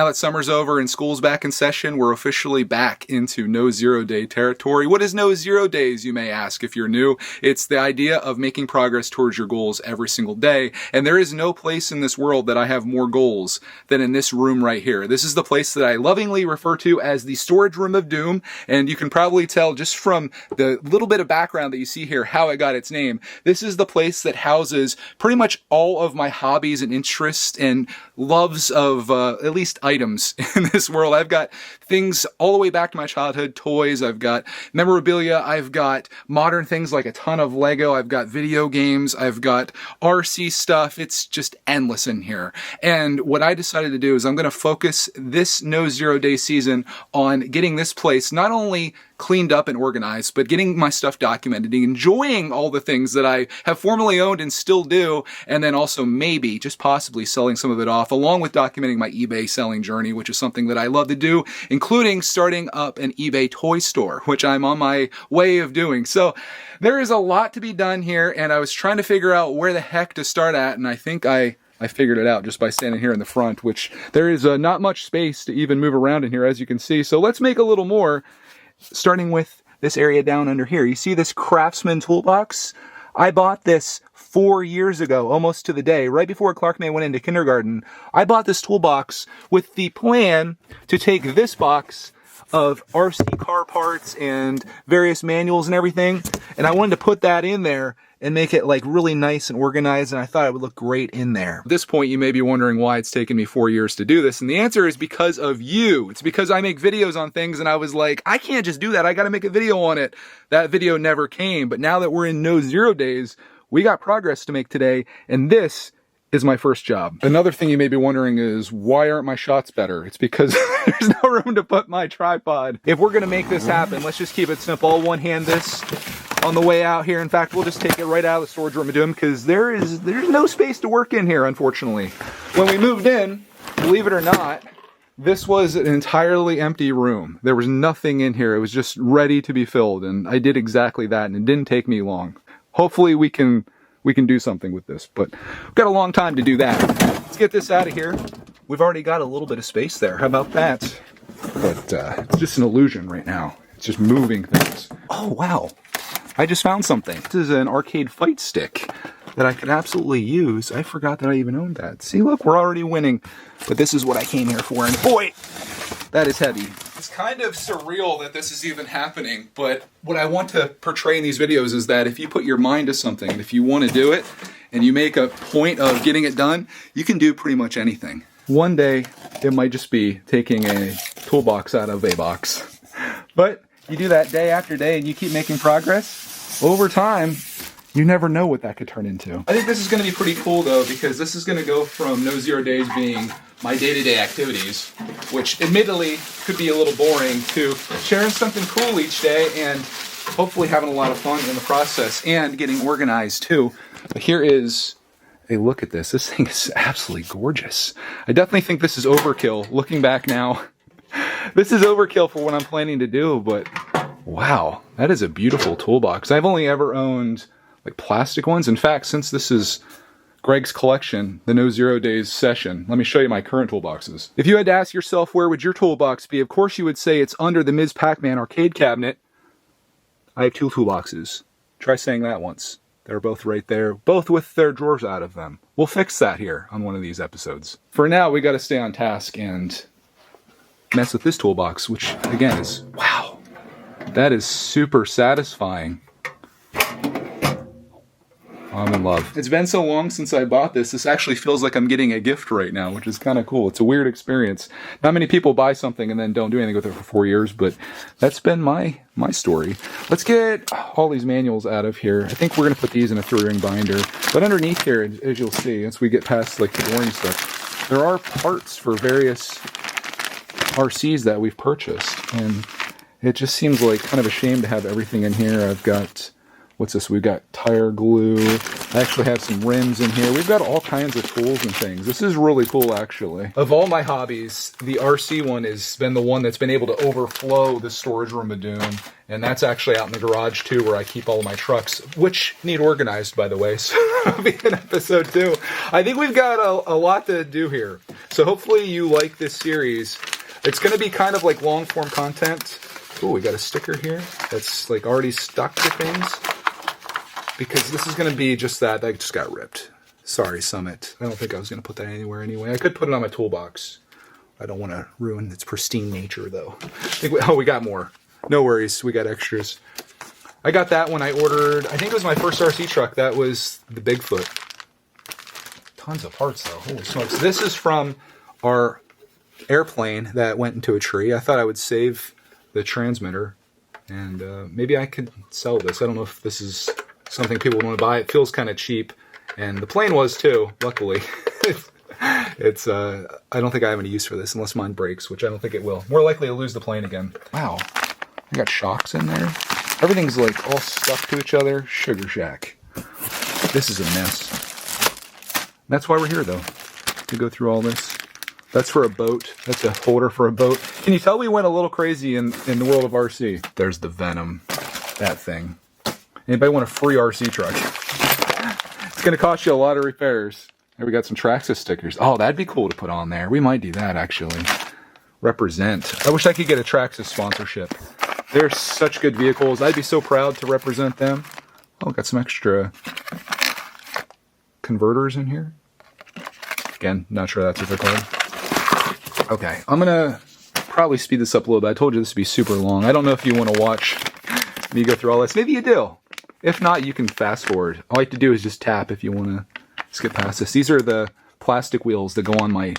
Now that summer's over and school's back in session, we're officially back into no 0 day territory. What is no 0 days, you may ask if you're new? It's the idea of making progress towards your goals every single day. And there is no place in this world that I have more goals than in this room right here. This is the place that I lovingly refer to as the storage room of doom. And you can probably tell just from the little bit of background that you see here how it got its name. This is the place that houses pretty much all of my hobbies and interests and loves of at least items in this world. I've got things all the way back to my childhood, toys, I've got memorabilia, I've got modern things like a ton of Lego, I've got video games, I've got RC stuff. It's just endless in here. And what I decided to do is I'm going to focus this no 0 day season on getting this place not only cleaned up and organized, but getting my stuff documented, enjoying all the things that I have formerly owned and still do, and then also maybe, just possibly, selling some of it off, along with documenting my eBay selling journey, which is something that I love to do, including starting up an eBay toy store, which I'm on my way of doing. So there is a lot to be done here, and I was trying to figure out where the heck to start at, and I think I figured it out just by standing here in the front, which there is not much space to even move around in here, as you can see. So let's make a little more, starting with this area down under here. You see this Craftsman toolbox? I bought this 4 years ago, almost to the day, right before Clark May went into kindergarten. I bought this toolbox with the plan to take this box of RC car parts and various manuals and everything, and I wanted to put that in there and make it like really nice and organized, and I thought it would look great in there. At this point, you may be wondering why it's taken me 4 years to do this, and the answer is because of you. It's because I make videos on things, and I was like, I can't just do that, I gotta make a video on it. That video never came, but now that we're in no 0 days, we got progress to make today, and this is my first job. Another thing you may be wondering is, why aren't my shots better? It's because there's no room to put my tripod. If we're gonna make this happen, let's just keep it simple. I'll one-hand this on the way out here. In fact, we'll just take it right out of the storage room and do them, because there's no space to work in here, unfortunately. When we moved in, believe it or not, this was an entirely empty room. There was nothing in here. It was just ready to be filled, and I did exactly that, and it didn't take me long. Hopefully we can do something with this, but we've got a long time to do that. Let's get this out of here. We've already got a little bit of space there. How about that? But it's just an illusion right now. It's just moving things. Oh, wow. I just found something. This is an arcade fight stick that I could absolutely use. I forgot that I even owned that. See, look, we're already winning. But this is what I came here for, and boy, that is heavy. It's kind of surreal that this is even happening, but what I want to portray in these videos is that if you put your mind to something, and if you want to do it, and you make a point of getting it done, you can do pretty much anything. One day, it might just be taking a toolbox out of a box. But you do that day after day, and you keep making progress, over time, you never know what that could turn into. I think this is going to be pretty cool, though, because this is going to go from no 0 days being my day-to-day activities, which admittedly could be a little boring, to sharing something cool each day and hopefully having a lot of fun in the process and getting organized too. But here is a look at this. This thing is absolutely gorgeous. I definitely think this is overkill. Looking back now, this is overkill for what I'm planning to do, but wow, that is a beautiful toolbox. I've only ever owned like plastic ones. In fact, since this is Greg's collection, the no 0 days session, let me show you my current toolboxes. If you had to ask yourself where would your toolbox be, of course you would say it's under the Ms. Pac-Man arcade cabinet. I have 2 toolboxes. Try saying that once. They're both right there, both with their drawers out of them. We'll fix that here on one of these episodes. For now, we got to stay on task and mess with this toolbox, which again is, wow, that is super satisfying. I'm in love. It's been so long since I bought this. This actually feels like I'm getting a gift right now, which is kind of cool. It's a weird experience. Not many people buy something and then don't do anything with it for 4 years, but that's been my story. Let's get all these manuals out of here. I think we're going to put these in a 3-ring binder. But underneath here, as you'll see, as we get past like the boring stuff, there are parts for various RCs that we've purchased. And it just seems like kind of a shame to have everything in here. I've got What's this? We've got tire glue. I actually have some rims in here. We've got all kinds of tools and things. This is really cool, actually. Of all my hobbies, the RC one has been the one that's been able to overflow the storage room of Doom. And that's actually out in the garage, too, where I keep all of my trucks, which need organized, by the way. So that'll be an episode, too. I think we've got a lot to do here. So hopefully you like this series. It's going to be kind of like long-form content. Oh, we got a sticker here that's like already stuck to things. Because this is going to be just that. That just got ripped. Sorry, Summit. I don't think I was going to put that anywhere anyway. I could put it on my toolbox. I don't want to ruin its pristine nature, though. We got more. No worries. We got extras. I got that when I ordered, I think it was my first RC truck. That was the Bigfoot. Tons of parts, though. Holy smokes. This is from our airplane that went into a tree. I thought I would save the transmitter. And maybe I could sell this. I don't know if this is something people want to buy. It feels kind of cheap, and the plane was too, luckily. It's I don't think I have any use for this unless mine breaks, which I don't think it will. More likely to lose the plane again. Wow, I got shocks in there. Everything's like all stuck to each other. Sugar Shack. This is a mess. That's why we're here, though, to go through all this. That's for a boat. That's a holder for a boat. Can you tell we went a little crazy in the world of RC? There's the Venom. That thing. Anybody want a free RC truck? It's going to cost you a lot of repairs. Here we got some Traxxas stickers. Oh, that'd be cool to put on there. We might do that, actually. Represent. I wish I could get a Traxxas sponsorship. They're such good vehicles. I'd be so proud to represent them. Oh, got some extra converters in here. Again, not sure that's what they're called. Okay, I'm going to probably speed this up a little bit. I told you this would be super long. I don't know if you want to watch me go through all this. Maybe you do. If not, you can fast forward. All you have to do is just tap if you want to skip past this. These are the plastic wheels that go on my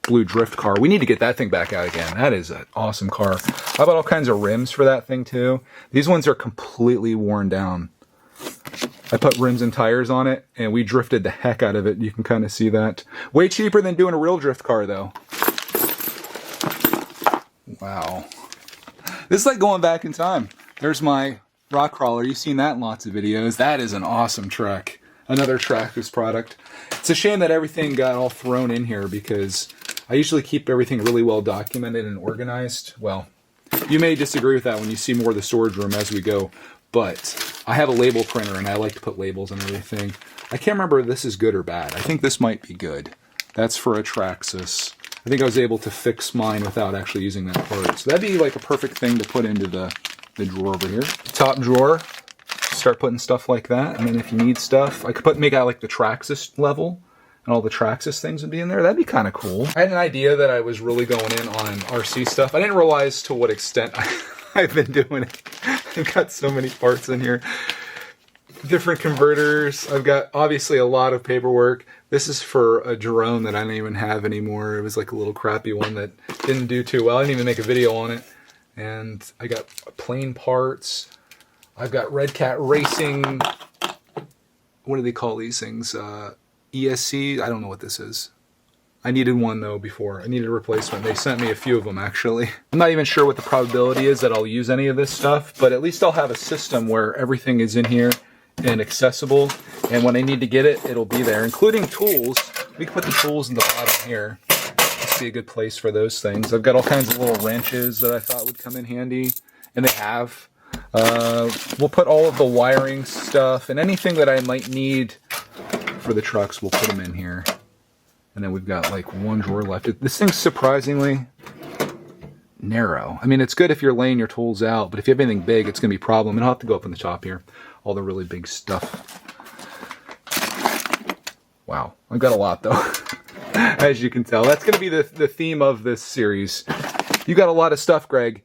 blue drift car. We need to get that thing back out again. That is an awesome car. I bought all kinds of rims for that thing too. These ones are completely worn down. I put rims and tires on it, and we drifted the heck out of it. You can kind of see that. Way cheaper than doing a real drift car, though. Wow. This is like going back in time. There's my rock crawler. You've seen that in lots of videos. That is an awesome truck. Another Traxxas product. It's a shame that everything got all thrown in here because I usually keep everything really well documented and organized. Well, you may disagree with that when you see more of the storage room as we go, but I have a label printer and I like to put labels on everything. I can't remember if this is good or bad. I think this might be good. That's for a Traxxas. I think I was able to fix mine without actually using that part. So that'd be like a perfect thing to put into the drawer over here. Top drawer. Start putting stuff like that. And then if you need stuff, I could make out like the Traxxas level. And all the Traxxas things would be in there. That'd be kind of cool. I had an idea that I was really going in on RC stuff. I didn't realize to what extent I've been doing it. I've got so many parts in here. Different converters. I've got obviously a lot of paperwork. This is for a drone that I don't even have anymore. It was like a little crappy one that didn't do too well. I didn't even make a video on it. And I got plane parts. I've got Red Cat Racing. What do they call these things? ESC? I don't know what this is. I needed one though before. I needed a replacement. They sent me a few of them actually. I'm not even sure what the probability is that I'll use any of this stuff, but at least I'll have a system where everything is in here and accessible, and when I need to get it, it'll be there, including tools. We can put the tools in the bottom here. This be a good place for those things. I've got all kinds of little wrenches that I thought would come in handy, and they have. We'll put all of the wiring stuff and anything that I might need for the trucks, we'll put them in here. And then we've got like one drawer left. This thing's surprisingly narrow. I mean, it's good if you're laying your tools out, but if you have anything big, it's going to be a problem. And I'll have to go up in the top here. All the really big stuff. Wow, I've got a lot though. As you can tell, that's going to be the theme of this series. You got a lot of stuff, Greg.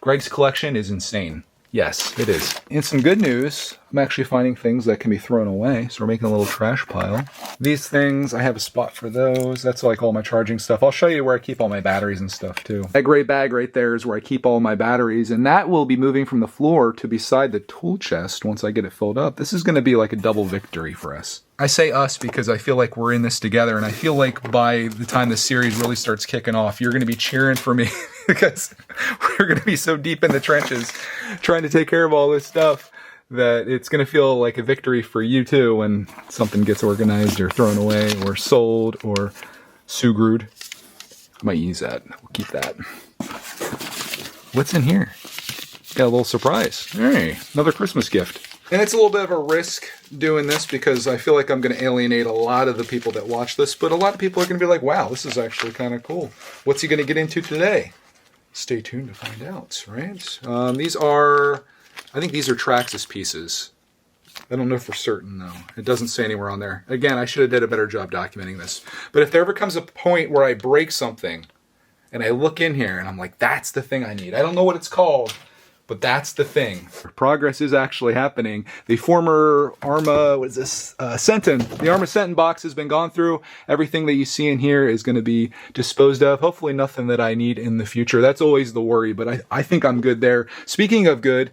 Greg's collection is insane. Yes, it is. And some good news, I'm actually finding things that can be thrown away, so we're making a little trash pile. These things, I have a spot for those. That's like all my charging stuff. I'll show you where I keep all my batteries and stuff too. That gray bag right there is where I keep all my batteries, and that will be moving from the floor to beside the tool chest once I get it filled up. This is going to be like a double victory for us. I say us because I feel like we're in this together, and I feel like by the time this series really starts kicking off, you're going to be cheering for me because we're going to be so deep in the trenches trying to take care of all this stuff that it's going to feel like a victory for you too when something gets organized or thrown away or sold or sugrewed. I might use that. We'll keep that. What's in here? Got a little surprise. Hey, another Christmas gift. And it's a little bit of a risk doing this because I feel like I'm going to alienate a lot of the people that watch this, but a lot of people are going to be like, wow, this is actually kind of cool. What's he going to get into today? Stay tuned to find out, right? I think these are Traxxas pieces. I don't know for certain, though. It doesn't say anywhere on there. Again, I should have did a better job documenting this. But if there ever comes a point where I break something and I look in here and I'm like, that's the thing I need. I don't know what it's called, but that's the thing. Progress is actually happening. The former Arma, what is this? Senton. The Arma Senton box has been gone through. Everything that you see in here is going to be disposed of. Hopefully nothing that I need in the future. That's always the worry, but I think I'm good there. Speaking of good,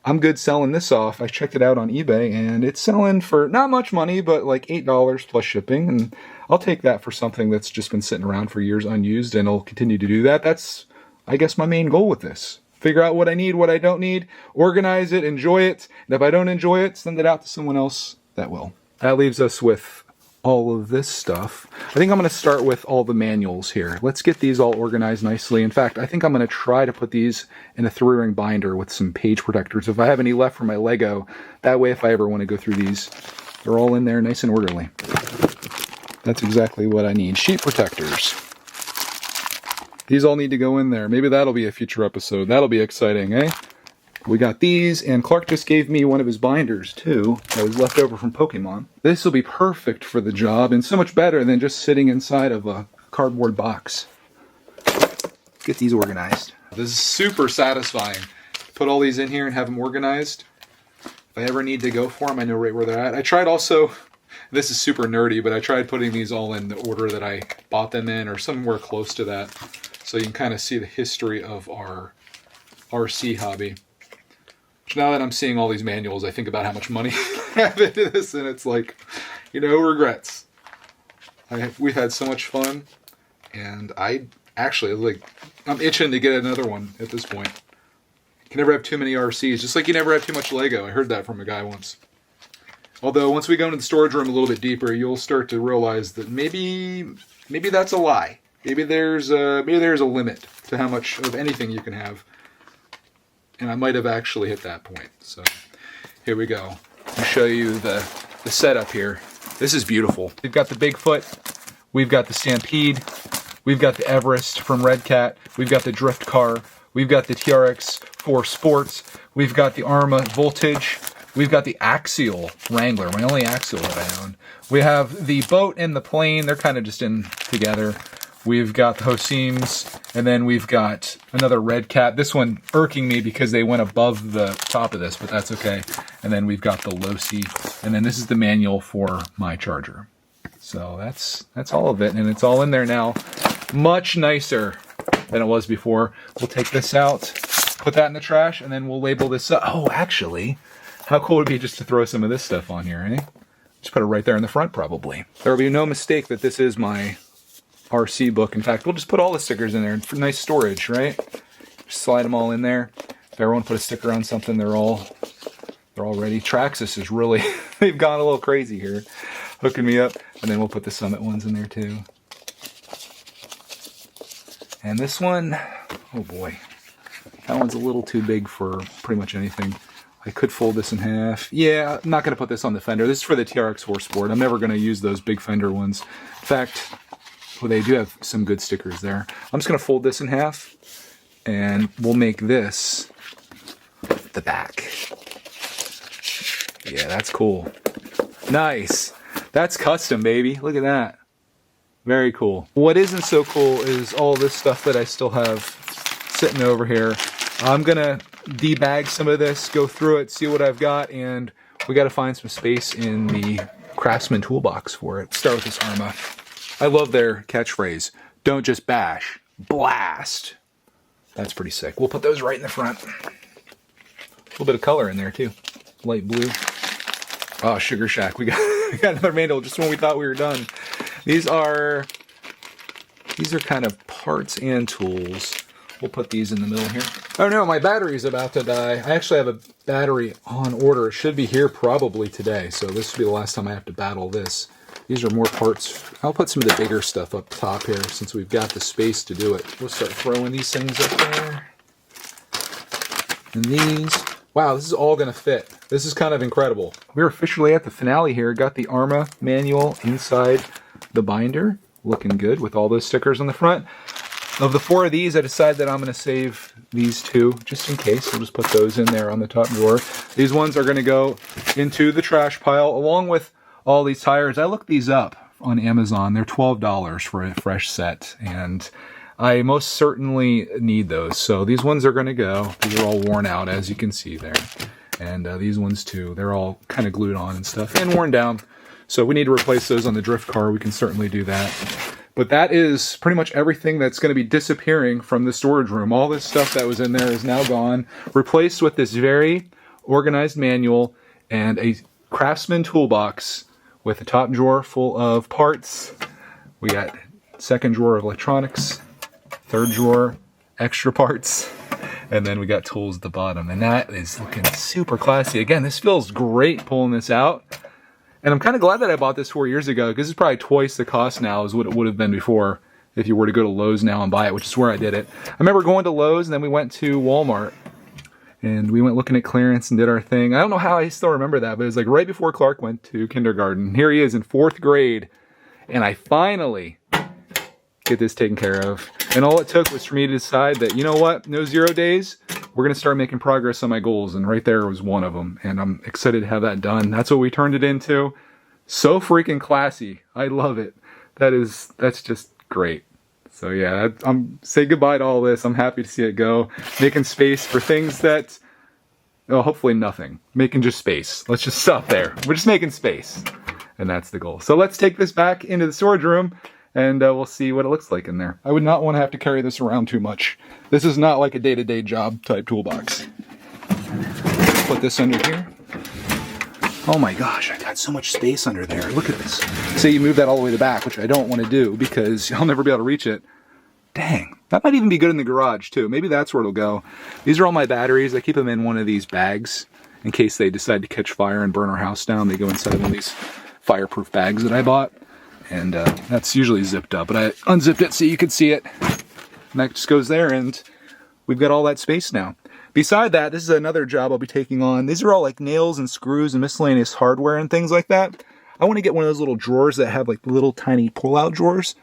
I'm good selling this off. I checked it out on eBay and it's selling for not much money, but like $8 plus shipping. And I'll take that for something that's just been sitting around for years unused, and I'll continue to do that. That's, I guess, my main goal with this. Figure out what I need, what I don't need, organize it, enjoy it, and if I don't enjoy it, send it out to someone else that will. That leaves us with all of this stuff. I think I'm going to start with all the manuals here. Let's get these all organized nicely. In fact, I think I'm going to try to put these in a 3-ring binder with some page protectors if I have any left from my Lego. That way, if I ever want to go through these, they're all in there nice and orderly. That's exactly what I need. Sheet protectors. These all need to go in there. Maybe that'll be a future episode. That'll be exciting, eh? We got these, and Clark just gave me one of his binders, too, that was left over from Pokemon. This will be perfect for the job, and so much better than just sitting inside of a cardboard box. Get these organized. This is super satisfying. Put all these in here and have them organized. If I ever need to go for them, I know right where they're at. I tried also, this is super nerdy, but I tried putting these all in the order that I bought them in, or somewhere close to that. So you can kind of see the history of our RC hobby. Which now that I'm seeing all these manuals, I think about how much money I have into this, and it's like, no regrets. We've had so much fun, and I'm itching to get another one at this point. You can never have too many RCs, just like you never have too much Lego. I heard that from a guy once. Although once we go into the storage room a little bit deeper, you'll start to realize that maybe that's a lie. Maybe there's a limit to how much of anything you can have. And I might have actually hit that point. So here we go. I'll show you the setup here. This is beautiful. We've got the Bigfoot. We've got the Stampede. We've got the Everest from Red Cat. We've got the Drift Car. We've got the TRX-4 Sports. We've got the Arma Voltage. We've got the Axial Wrangler, my only Axial that I own. We have the boat and the plane. They're kind of just in together. We've got the Hoseems, and then we've got another Red Cat. This one irking me because they went above the top of this, but that's okay. And then we've got the Losi, and then this is the manual for my charger. So that's all of it, and it's all in there now. Much nicer than it was before. We'll take this out, put that in the trash, and then we'll label this up. Oh, actually, how cool would it be just to throw some of this stuff on here, eh? Just put it right there in the front, probably. There will be no mistake that this is my RC book. In fact, we'll just put all the stickers in there for nice storage, right? Just slide them all in there. If everyone put a sticker on something, they're all ready. Traxxas is really, they've gone a little crazy here, hooking me up. And then we'll put the Summit ones in there too. And this one, oh boy, that one's a little too big for pretty much anything. I could fold this in half. Yeah, I'm not going to put this on the fender. This is for the TRX-4 Sport. I'm never going to use those big fender ones. In fact, well, they do have some good stickers there. I'm just going to fold this in half, and we'll make this the back. Yeah, that's cool. Nice. That's custom, baby. Look at that. Very cool. What isn't so cool is all this stuff that I still have sitting over here. I'm going to debag some of this, go through it, see what I've got, and we got to find some space in the Craftsman Toolbox for it. Start with this Arma. I love their catchphrase, don't just bash, blast. That's pretty sick. We'll put those right in the front. A little bit of color in there too. Light blue. Oh, Sugar Shack. We got another manual just when we thought we were done. These are kind of parts and tools. We'll put these in the middle here. Oh no, my battery's about to die. I actually have a battery on order. It should be here probably today, so this will be the last time I have to battle this. These are more parts. I'll put some of the bigger stuff up top here since we've got the space to do it. We'll start throwing these things up there. And these. Wow, this is all going to fit. This is kind of incredible. We're officially at the finale here. Got the ARMA manual inside the binder. Looking good with all those stickers on the front. Of the 4 of these, I decided that I'm going to save these 2 just in case. We'll just put those in there on the top drawer. These ones are going to go into the trash pile along with all these tires. I looked these up on Amazon. They're $12 for a fresh set, and I most certainly need those. So these ones are going to go. These are all worn out, as you can see there. And these ones too. They're all kind of glued on and stuff and worn down. So we need to replace those on the drift car. We can certainly do that. But that is pretty much everything that's going to be disappearing from the storage room. All this stuff that was in there is now gone. Replaced with this very organized manual and a craftsman toolbox with a top drawer full of parts. We got second drawer of electronics, third drawer, extra parts, and then we got tools at the bottom. And that is looking super classy. Again, this feels great pulling this out. And I'm kind of glad that I bought this 4 years ago, because it's probably twice the cost now as what it would have been before if you were to go to Lowe's now and buy it, which is where I did it. I remember going to Lowe's and then we went to Walmart and we went looking at clearance and did our thing. I don't know how I still remember that, but it was like right before Clark went to kindergarten. Here he is in 4th grade, and I finally get this taken care of. And all it took was for me to decide that, you know what, no 0 days, we're going to start making progress on my goals, and right there was one of them, and I'm excited to have that done. That's what we turned it into. So freaking classy. I love it. That's just great. So yeah, I'm say goodbye to all this. I'm happy to see it go. Making space for things that, well, hopefully nothing. Making just space. Let's just stop there. We're just making space, and that's the goal. So let's take this back into the storage room, and we'll see what it looks like in there. I would not want to have to carry this around too much. This is not like a day-to-day job type toolbox. Put this under here. Oh my gosh, I got so much space under there. Look at this. Say you move that all the way to the back, which I don't want to do because I'll never be able to reach it. Dang, that might even be good in the garage too. Maybe that's where it'll go. These are all my batteries. I keep them in one of these bags in case they decide to catch fire and burn our house down. They go inside one of these fireproof bags that I bought. And that's usually zipped up, but I unzipped it so you could see it. And that just goes there, and we've got all that space now. Beside that, this is another job I'll be taking on. These are all like nails and screws and miscellaneous hardware and things like that. I want to get one of those little drawers that have like little tiny pull-out drawers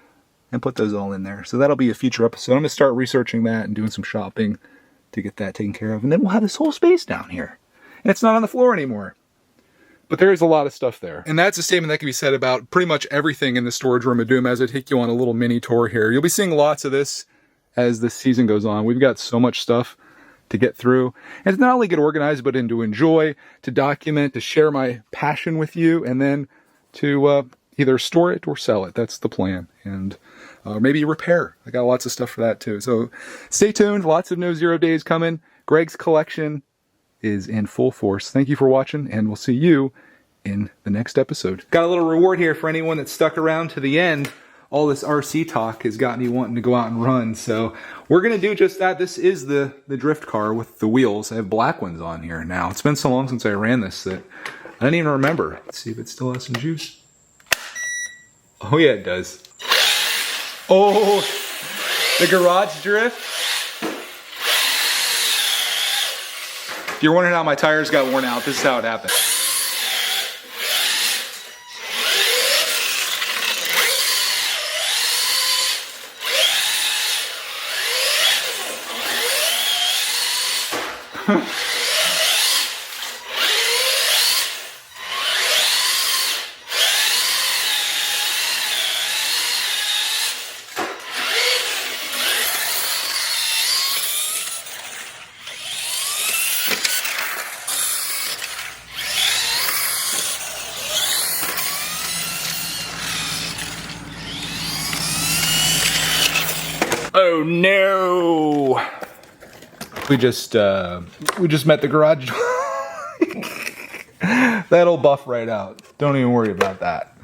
and put those all in there. So that'll be a future episode. I'm going to start researching that and doing some shopping to get that taken care of. And then we'll have this whole space down here. And it's not on the floor anymore. But there is a lot of stuff there. And that's a statement that can be said about pretty much everything in the storage room of Doom as I take you on a little mini tour here. You'll be seeing lots of this as the season goes on. We've got so much stuff to get through. And to not only get organized, but to enjoy, to document, to share my passion with you, and then to either store it or sell it. That's the plan. And maybe repair. I got lots of stuff for that too. So stay tuned. Lots of No 0 Days coming. Greg's collection is in full force. Thank you for watching, and we'll see you in the next episode. Got a little reward here for anyone that stuck around to the end. All this RC talk has got me wanting to go out and run, so we're going to do just that. This is the drift car with the wheels. I have black ones on here now. It's been so long since I ran this that I didn't even remember. Let's see if it still has some juice. Oh yeah, it does. Oh, the garage drift. If you're wondering how my tires got worn out, this is how it happened. Oh no! We just met the garage. That'll buff right out. Don't even worry about that.